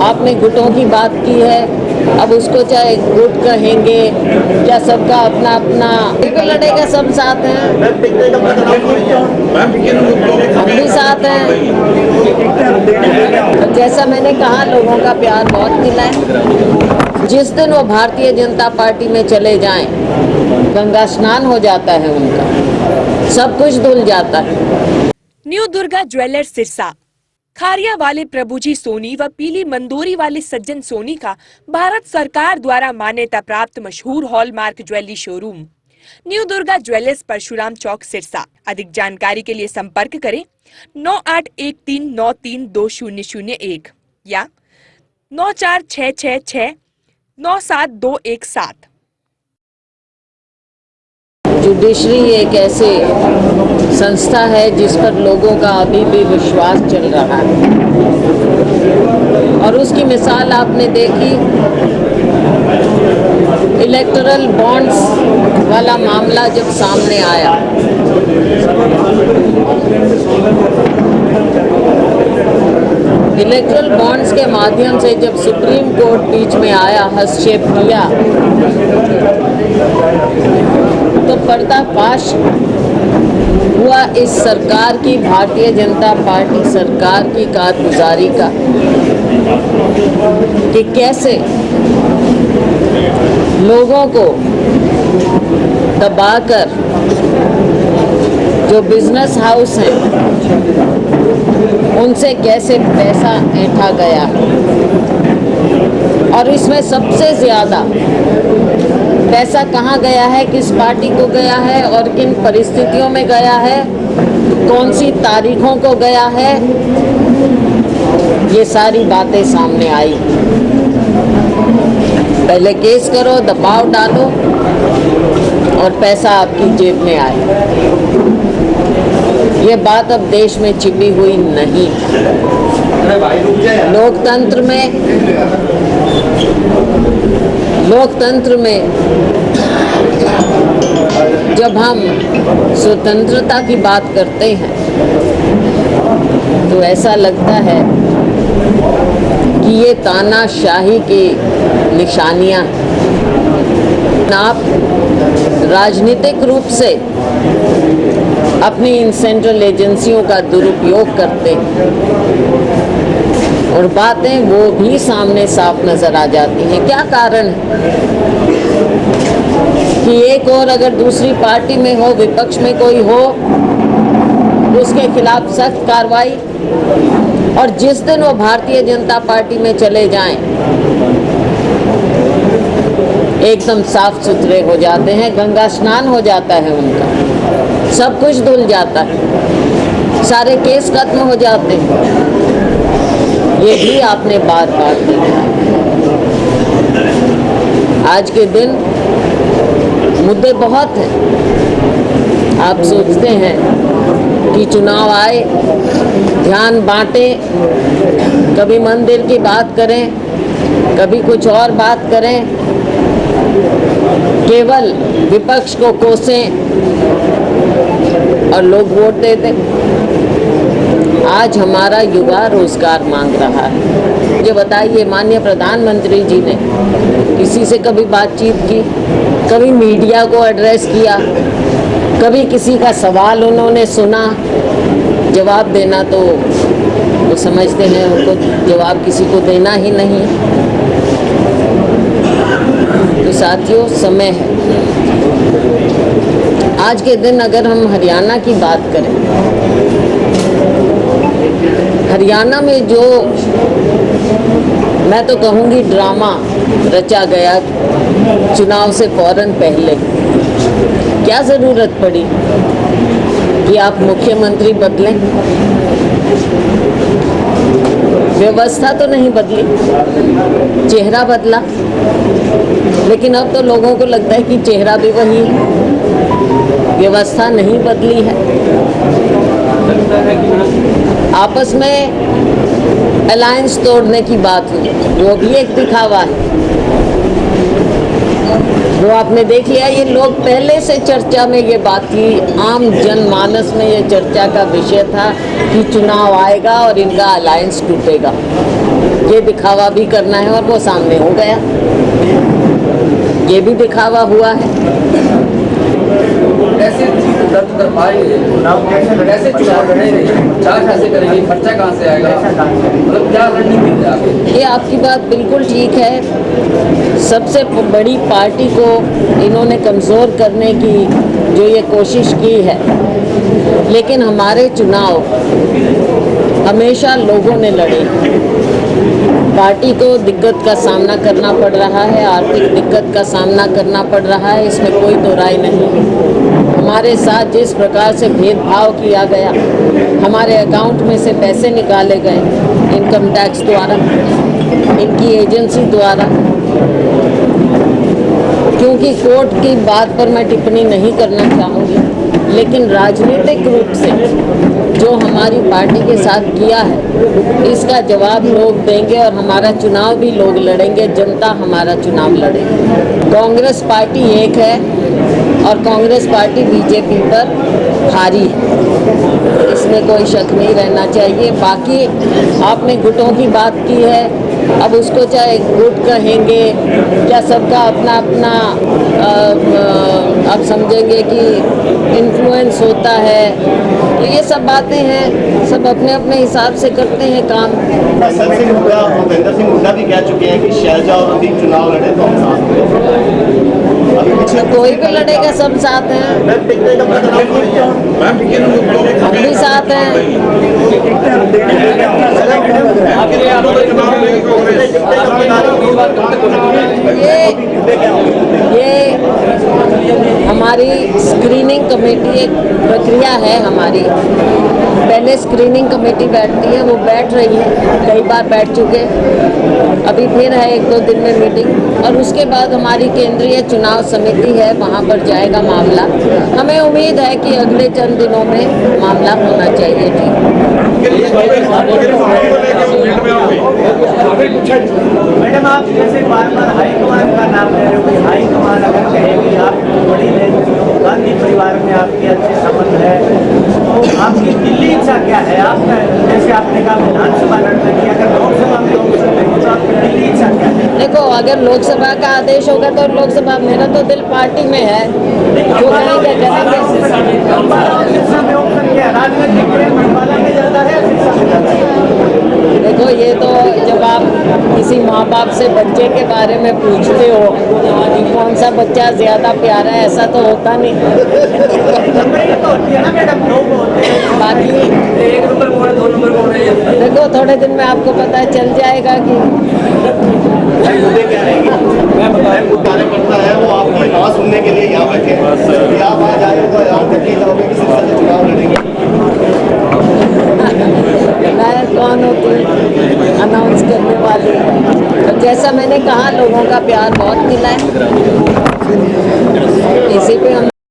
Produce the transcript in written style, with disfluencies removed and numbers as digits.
आपने गुटों की बात की है, अब उसको चाहे गुट कहेंगे, क्या सबका अपना अपना बिल्कुल लड़ेगा, सब साथ हैं, हम भी साथ हैं। जैसा मैंने कहा, लोगों का प्यार बहुत मिला है। जिस दिन वो भारतीय जनता पार्टी में चले जाएं, गंगा स्नान हो जाता है उनका, सब कुछ धुल जाता है। New Durga Jewellers Sirsa. खारिया वाले प्रभुजी सोनी व पीली मंदोरी वाले सज्जन सोनी का भारत सरकार द्वारा मान्यता प्राप्त मशहूर hallmark jewellery showroom New Durga Jewellers Parshuram Chowk Sirsa. अधिक जानकारी के लिए संपर्क करें 9813932001 या 9466697217। जुडिशरी एक ऐसे संस्था है जिस पर लोगों का अभी भी विश्वास चल रहा है, और उसकी मिसाल आपने देखी इलेक्टोरल बॉन्ड्स वाला मामला जब सामने आया। इलेक्टोरल बॉन्ड्स के माध्यम से जब सुप्रीम कोर्ट बीच में आया, हस्तक्षेप किया, तो पर्दाफाश हुआ इस सरकार की, भारतीय जनता पार्टी सरकार की कारगुजारी का, कि कैसे लोगों को दबाकर जो बिजनेस हाउस हैं उनसे कैसे पैसा ऐंठा गया, और इसमें सबसे ज़्यादा पैसा कहाँ गया है, किस पार्टी को गया है और किन परिस्थितियों में गया है, कौन सी तारीखों को गया है, ये सारी बातें सामने आई। पहले केस करो, दबाव डालो और पैसा आपकी जेब में आए। ये बात अब देश में छिपी हुई नहीं। लोकतंत्र में जब हम स्वतंत्रता की बात करते हैं तो ऐसा लगता है कि ये तानाशाही की निशानियां हैं। आप राजनीतिक रूप से अपनी इन सेंट्रल एजेंसियों का दुरुपयोग करते हैं और बातें वो भी सामने साफ नजर आ जाती हैं। क्या कारण है कि एक और अगर दूसरी पार्टी में हो, विपक्ष में कोई हो, उसके खिलाफ सख्त कार्रवाई, और जिस दिन वो भारतीय जनता पार्टी में चले जाएं, एकदम साफ सुथरे हो जाते हैं, गंगा स्नान हो जाता है उनका, सब कुछ धुल जाता है, सारे केस खत्म हो जाते हैं। ये भी आपने बार बार देखा। आज के दिन मुद्दे बहुत हैं। आप सोचते हैं कि चुनाव आए, ध्यान बांटें, कभी मंदिर की बात करें, कभी कुछ और बात करें, केवल विपक्ष को कोसें और लोग वोट दे दें। आज हमारा युवा रोजगार मांग रहा है। मुझे बताइए, माननीय प्रधानमंत्री जी ने किसी से कभी बातचीत की, कभी मीडिया को एड्रेस किया, कभी किसी का सवाल उन्होंने सुना? जवाब देना तो वो समझते हैं उनको जवाब किसी को देना ही नहीं। तो साथियों, समय है। आज के दिन अगर हम हरियाणा की बात करें, हरियाणा में जो मैं तो कहूँगी ड्रामा रचा गया चुनाव से फौरन पहले, क्या ज़रूरत पड़ी कि आप मुख्यमंत्री बदलें? व्यवस्था तो नहीं बदली, चेहरा बदला, लेकिन अब तो लोगों को लगता है कि चेहरा भी वही है, व्यवस्था नहीं बदली है। आपस में अलायंस तोड़ने की बात हुई, वो भी एक दिखावा है। वो आपने देख लिया, ये लोग पहले से चर्चा में ये बात थी, आम जनमानस में ये चर्चा का विषय था कि चुनाव आएगा और इनका अलायंस टूटेगा। ये दिखावा भी करना है और वो सामने हो गया। ये भी दिखावा हुआ है। कैसे चीज दर्ज कर पाएंगे, कैसे चुनाव लड़ेंगे, प्रचार कैसे करेंगे, खर्चा कहाँ से आएगा, मतलब क्या रणनीति है आगे? ये आपकी बात बिल्कुल ठीक है। सबसे बड़ी पार्टी को इन्होंने कमज़ोर करने की जो ये कोशिश की है, लेकिन हमारे चुनाव हमेशा लोगों ने लड़े। पार्टी को दिक्कत का सामना करना पड़ रहा है, आर्थिक दिक्कत का सामना करना पड़ रहा है, इसमें कोई दो राय नहीं। हमारे साथ जिस प्रकार से भेदभाव किया गया, हमारे अकाउंट में से पैसे निकाले गए इनकम टैक्स द्वारा, इनकी एजेंसी द्वारा। क्योंकि कोर्ट की बात पर मैं टिप्पणी नहीं करना चाहूँगी, लेकिन राजनीतिक रूप से जो हमारी पार्टी के साथ किया है, इसका जवाब लोग देंगे और हमारा चुनाव भी लोग लड़ेंगे, जनता हमारा चुनाव लड़ेगी। कांग्रेस पार्टी एक है और कांग्रेस पार्टी बीजेपी पर भारी है, इसमें कोई शक नहीं रहना चाहिए। बाकी आपने गुटों की बात की है, अब उसको चाहे गुट कहेंगे या सबका अपना अपना आप समझेंगे कि इन्फ्लुएंस होता है, तो ये सब बातें हैं, सब अपने अपने हिसाब से करते हैं काम। भूपेंद्र सिंह हुड्डा भी कह चुके हैं कि शैलजा और अभी चुनाव लड़े तो हम साथ कोई भी लड़ेगा, सब साथ हैं, हम भी साथ हैं। ये हमारी स्क्रीनिंग कमेटी, एक प्रक्रिया है हमारी। पहले स्क्रीनिंग कमेटी बैठती है, वो बैठ रही है, कई बार बैठ चुके, अभी फिर है 1-2 दिन में मीटिंग, और उसके बाद हमारी केंद्रीय चुनाव समिति है, वहाँ पर जाएगा मामला। हमें उम्मीद है कि अगले चंद दिनों में मामला होना चाहिए। मैडम, आप जैसे बार-बार हाईकमान का नाम ले रहे हो, हाईकमान अगर कहेगी आप बड़ी गांधी परिवार में आपके अच्छे संबंध है, तो आपकी दिल्ली इच्छा क्या है? आपका जैसे आपने कहा विधानसभा लड़ना की, अगर लोकसभा में तो आपकी दिल्ली इच्छा क्या है? देखो, अगर लोकसभा का आदेश होगा तो लोकसभा, मेरा तो दिल पार्टी में है, जो करेंगे करेंगे। देखो, ये तो जब आप किसी माँ बाप से बच्चे के बारे में पूछते हो कि कौन सा बच्चा ज़्यादा प्यारा है, ऐसा तो होता नहीं। बाकी देखो, थोड़े दिन में आपको पता चल जाएगा कि कार्यकर्ता है वो आपकी बात सुनने के लिए यहाँ बैठे हैं। आप आ जाए तो ऐलान करके जाओगे कि सिलसिले चुनाव लड़ेंगे। मैं कौन होती अनाउंस करने वाली, तो जैसा मैंने कहा, लोगों का प्यार बहुत मिला है, इसी पे हम